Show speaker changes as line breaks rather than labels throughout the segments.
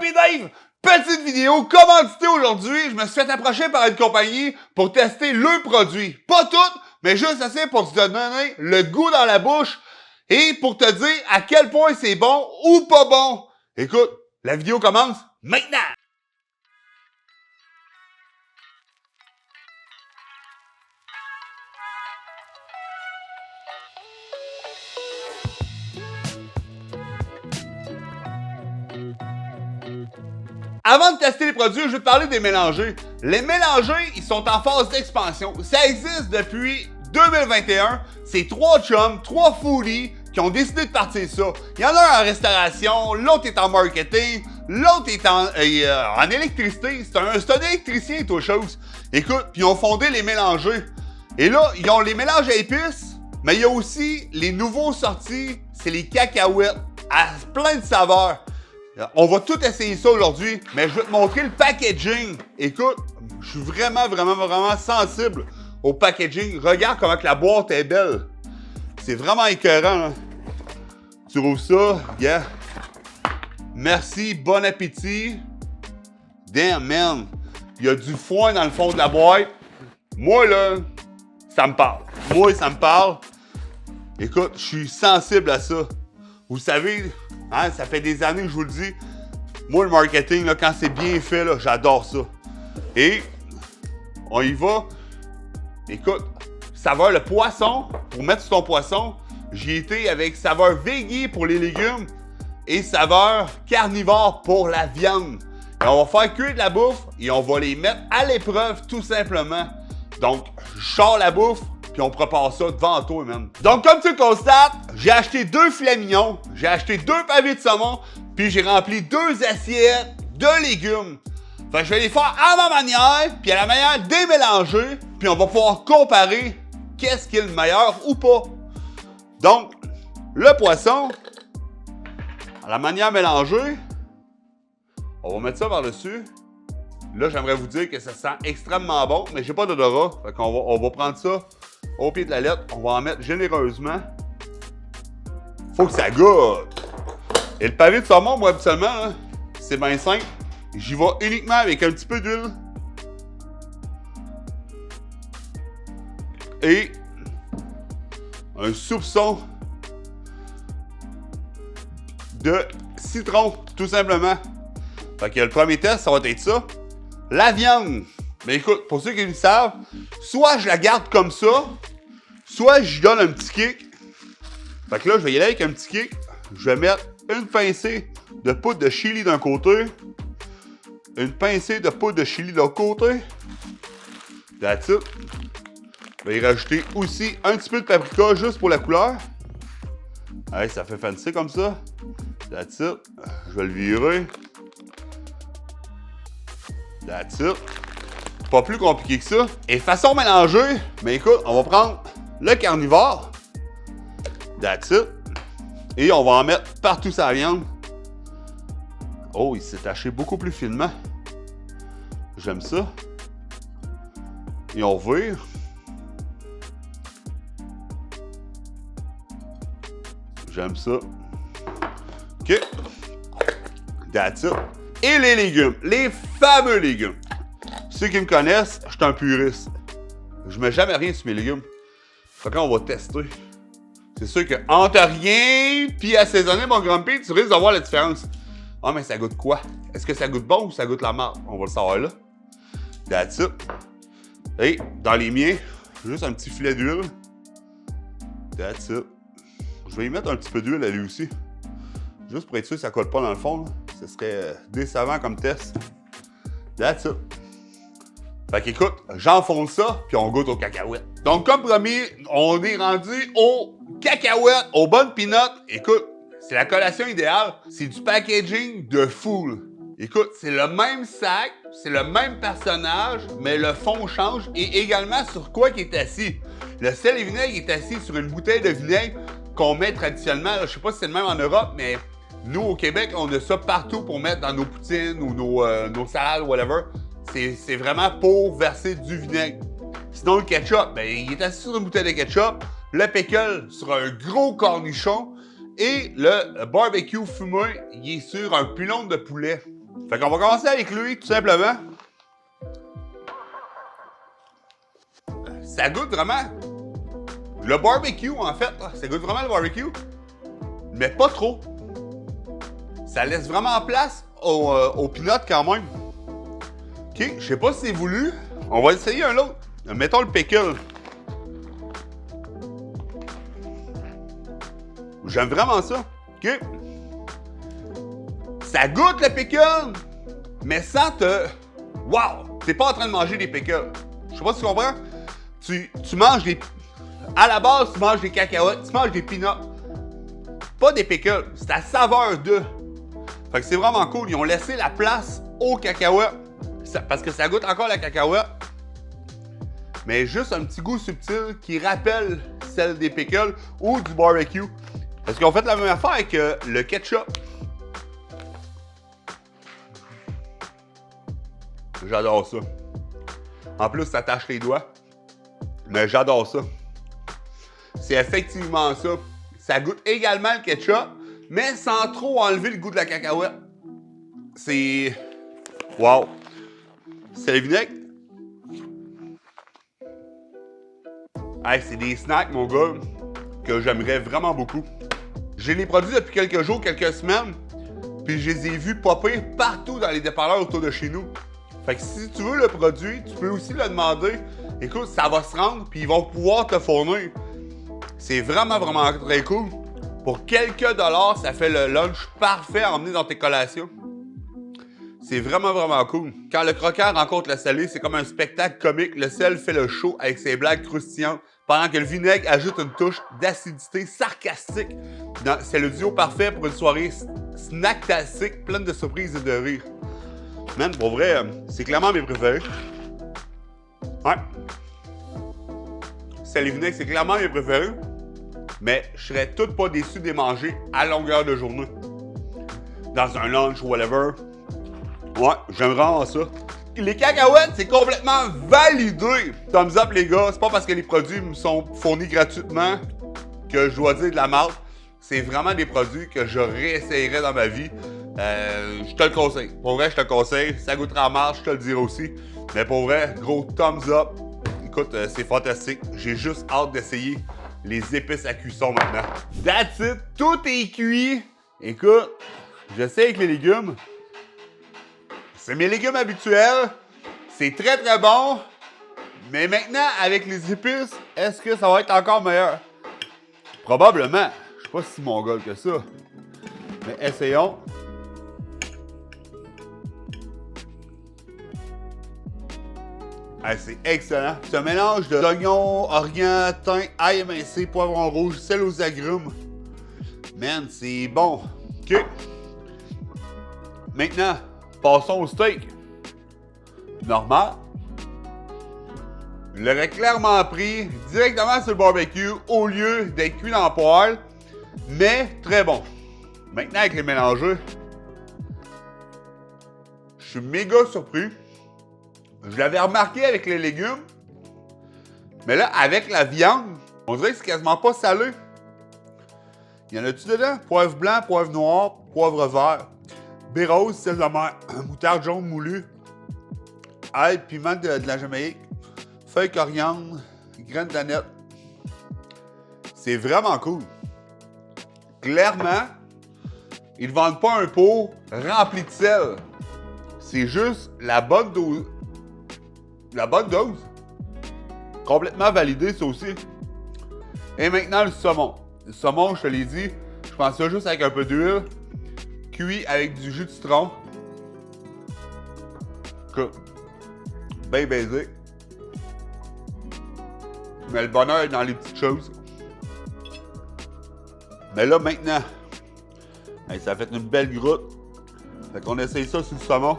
puis Dave? Petite vidéo commanditée aujourd'hui. Je me suis fait approcher par une compagnie pour tester le produit. Pas tout, mais juste assez pour te donner le goût dans la bouche et pour te dire à quel point c'est bon ou pas bon. Écoute, la vidéo commence maintenant. Avant de tester les produits, je vais te parler des mélangés. Les mélangés, ils sont en phase d'expansion. Ça existe depuis 2021. C'est trois chums, trois foodies qui ont décidé de partir ça. Il y en a un en restauration, l'autre est en marketing, l'autre est en électricité. C'est un électricien et autre chose. Écoute, puis ils ont fondé les mélangés. Et là, ils ont les mélanges à épices, mais il y a aussi les nouveaux sortis, c'est les cacahuètes à plein de saveurs. On va tout essayer ça aujourd'hui, mais je vais te montrer le packaging. Écoute, je suis vraiment sensible au packaging. Regarde comment que la boîte est belle. C'est vraiment écœurant, là. Tu rouvres ça, yeah. Merci, bon appétit. Damn, man. Il y a du foin dans le fond de la boîte. Moi, là, ça me parle. Moi, ça me parle. Écoute, je suis sensible à ça. Vous savez... Hein, ça fait des années que je vous le dis. Moi, le marketing, là, quand c'est bien fait, là, j'adore ça. Et on y va. Écoute, saveur le poisson, pour mettre sur ton poisson, j'y étais avec saveur veggie pour les légumes et saveur carnivore pour la viande. Et on va faire cuire de la bouffe et on va les mettre à l'épreuve tout simplement. Donc, je sors la bouffe, puis on prépare ça devant toi, même. Donc, comme tu le constates, j'ai acheté 2 filets mignons, j'ai acheté 2 pavés de saumon, puis j'ai rempli 2 assiettes de légumes. Fait que je vais les faire à ma manière, puis à la manière des mélangés, puis on va pouvoir comparer qu'est-ce qui est le meilleur ou pas. Donc, le poisson, à la manière mélangée, on va mettre ça par-dessus. Là, j'aimerais vous dire que ça sent extrêmement bon, mais j'ai pas d'odorat. Fait qu'on on va prendre ça au pied de la lettre. On va en mettre généreusement. Faut que ça goûte. Et le pavé de saumon, moi, habituellement, c'est bien simple. J'y vais uniquement avec un petit peu d'huile. Et un soupçon de citron, tout simplement. Fait que le premier test, ça va être ça. La viande, mais écoute, pour ceux qui le savent, soit je la garde comme ça, soit je donne un petit kick. Fait que là, je vais y aller avec un petit kick. Je vais mettre une pincée de poudre de chili d'un côté, une pincée de poudre de chili de l'autre côté. That's it. Je vais y rajouter aussi un petit peu de paprika juste pour la couleur. Allez, ça fait fancy comme ça. That's it. Je vais le virer. That's it. Pas plus compliqué que ça. Et façon mélangée, mais écoute, on va prendre le carnivore. That's it. Et on va en mettre partout sur la viande. Oh, il s'est taché beaucoup plus finement. J'aime ça. Et on vire. J'aime ça. OK. That's it. Et les légumes, les fameux légumes. Ceux qui me connaissent, je suis un puriste. Je mets jamais rien sur mes légumes. Fait qu'on va tester. C'est sûr que entre rien puis assaisonner mon grumpy, tu risques d'avoir la différence. Ah, mais ça goûte quoi? Est-ce que ça goûte bon ou ça goûte la marde? On va le savoir là. That's it. Et dans les miens, juste un petit filet d'huile. That's it. Je vais y mettre un petit peu d'huile à lui aussi. Juste pour être sûr que ça colle pas dans le fond. Là. Ce serait décevant comme test. That's it. Fait qu'écoute, j'enfonce ça, puis on goûte aux cacahuètes. Donc, comme promis, on est rendu aux cacahuètes, aux bonnes peanuts. Écoute, c'est la collation idéale. C'est du packaging de fou. Écoute, c'est le même sac, c'est le même personnage, mais le fond change. Et également sur quoi qui est assis. Le sel et vinaigre est assis sur une bouteille de vinaigre qu'on met traditionnellement. Je sais pas si c'est le même en Europe, mais nous, au Québec, on a ça partout pour mettre dans nos poutines ou nos salades, whatever. C'est vraiment pour verser du vinaigre. Sinon, le ketchup, ben, il est assis sur une bouteille de ketchup, le pickle sur un gros cornichon et le barbecue fumé, il est sur un pilon de poulet. Fait qu'on va commencer avec lui, tout simplement. Ça goûte vraiment le barbecue, en fait. Ça goûte vraiment le barbecue, mais pas trop. Ça laisse vraiment place au peanut quand même. OK, je sais pas si c'est voulu. On va essayer un autre. Mettons le pickle. J'aime vraiment ça. OK. Ça goûte le pickle, mais sans te... Wow! T'es pas en train de manger des pickles. Je sais pas si tu comprends. Tu manges des... À la base, tu manges des cacahuètes, tu manges des peanuts. Pas des pickles. C'est la saveur de. Fait que c'est vraiment cool. Ils ont laissé la place aux cacahuètes. Parce que ça goûte encore la cacahuète. Mais juste un petit goût subtil qui rappelle celle des pickles ou du barbecue. Parce qu'ils ont fait la même affaire avec le ketchup. J'adore ça. En plus, ça tâche les doigts. Mais j'adore ça. C'est effectivement ça. Ça goûte également le ketchup, mais sans trop enlever le goût de la cacahuète. C'est... Wow! C'est le vinaigre. Hey, c'est des snacks, mon gars, que j'aimerais vraiment beaucoup. J'ai les produits depuis quelques jours, quelques semaines, puis je les ai vus popper partout dans les dépanneurs autour de chez nous. Fait que si tu veux le produit, tu peux aussi le demander. Écoute, ça va se rendre, puis ils vont pouvoir te fournir. C'est vraiment, vraiment très cool. Pour quelques dollars, ça fait le lunch parfait à emmener dans tes collations. C'est vraiment, vraiment cool. Quand le croquant rencontre le salé, c'est comme un spectacle comique. Le sel fait le show avec ses blagues croustillantes, pendant que le vinaigre ajoute une touche d'acidité sarcastique. C'est le duo parfait pour une soirée snacktastique, pleine de surprises et de rire. Man, pour vrai, c'est clairement mes préférés. Ouais. Sel et vinaigre, c'est clairement mes préférés. Mais je serais tout pas déçu de les manger à longueur de journée. Dans un lunch ou whatever. Ouais, j'aime vraiment ça. Les cacahuètes, c'est complètement validé. Thumbs up, les gars. C'est pas parce que les produits me sont fournis gratuitement que je dois dire de la marque. C'est vraiment des produits que je réessayerais dans ma vie. Je te le conseille. Pour vrai, je te le conseille. Ça goûtera à marche, je te le dirai aussi. Mais pour vrai, gros thumbs up. Écoute, c'est fantastique. J'ai juste hâte d'essayer les épices à cuisson maintenant. That's it. Tout est cuit. Écoute, je sais avec les légumes. C'est mes légumes habituels. C'est très, très bon. Mais maintenant, avec les épices, est-ce que ça va être encore meilleur? Probablement. Je suis pas si mongol que ça. Mais essayons. Ah, c'est excellent. C'est un mélange d'oignons, origan, thym, ail émincé, poivron rouge, sel aux agrumes. Man, c'est bon. OK. Maintenant, passons au steak. Normal. Je l'aurais clairement pris directement sur le barbecue au lieu d'être cuit dans la poêle. Mais très bon. Maintenant, avec les mélangeurs, je suis méga surpris. Je l'avais remarqué avec les légumes. Mais là, avec la viande, on dirait que c'est quasiment pas salé. Il y en a-tu dedans? Poivre blanc, poivre noir, poivre vert, baie rose, sel de mer, moutarde jaune moulue, ail, piment de la Jamaïque, feuilles coriandre, graines d'aneth. C'est vraiment cool. Clairement, ils ne vendent pas un pot rempli de sel. C'est juste la bonne dose. La bonne dose. Complètement validé, ça aussi. Et maintenant, le saumon. Le saumon, je te l'ai dit, je prends ça juste avec un peu d'huile, cuit avec du jus de citron. Écoute, bien basique. Mais le bonheur est dans les petites choses. Mais là, maintenant, hey, ça a fait une belle grotte. Fait qu'on essaye ça sur le saumon.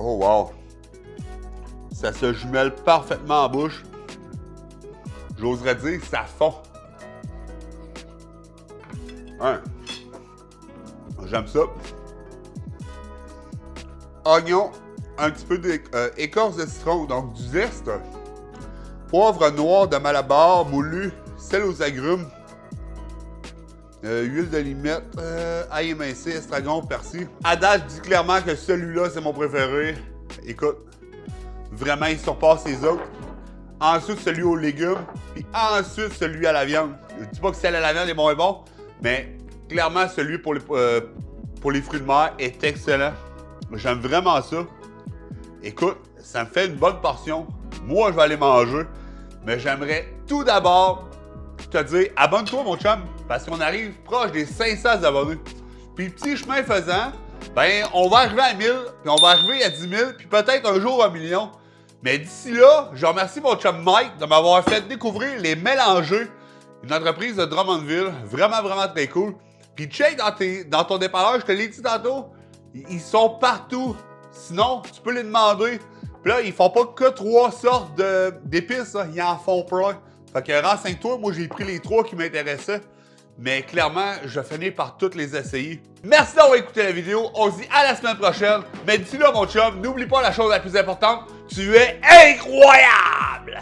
Oh wow! Ça se jumelle parfaitement en bouche. J'oserais dire ça fond. Hein? J'aime ça. Oignon, un petit peu d'écorce de citron, donc du zeste. Poivre noir de Malabar moulu, sel aux agrumes. Huile de limette, ail émincé, estragon, persil. À date, je dis clairement que celui-là, c'est mon préféré. Écoute, vraiment, il surpasse les autres. Ensuite, celui aux légumes, puis ensuite, celui à la viande. Je dis pas que celle à la viande est moins bon, mais clairement, celui pour les fruits de mer est excellent. J'aime vraiment ça. Écoute, ça me fait une bonne portion. Moi, je vais aller manger, mais j'aimerais tout d'abord te dire, abonne-toi, mon chum, parce qu'on arrive proche des 500 abonnés. Puis, petit chemin faisant, ben, on va arriver à 1000, puis on va arriver à 10 000, puis peut-être un jour 1 million. Mais d'ici là, je remercie mon chum Mike de m'avoir fait découvrir les Mélangés, une entreprise de Drummondville, vraiment, vraiment très cool. Puis check dans ton dépanneur, je te l'ai dit tantôt, ils sont partout. Sinon, tu peux les demander. Puis là, ils font pas que 3 sortes d'épices, ils en font plein. Fait que renseigne-toi, moi j'ai pris les 3 qui m'intéressaient. Mais clairement, je finis par toutes les essayer. Merci d'avoir écouté la vidéo. On se dit à la semaine prochaine. Mais d'ici là, mon chum, n'oublie pas la chose la plus importante. Tu es incroyable!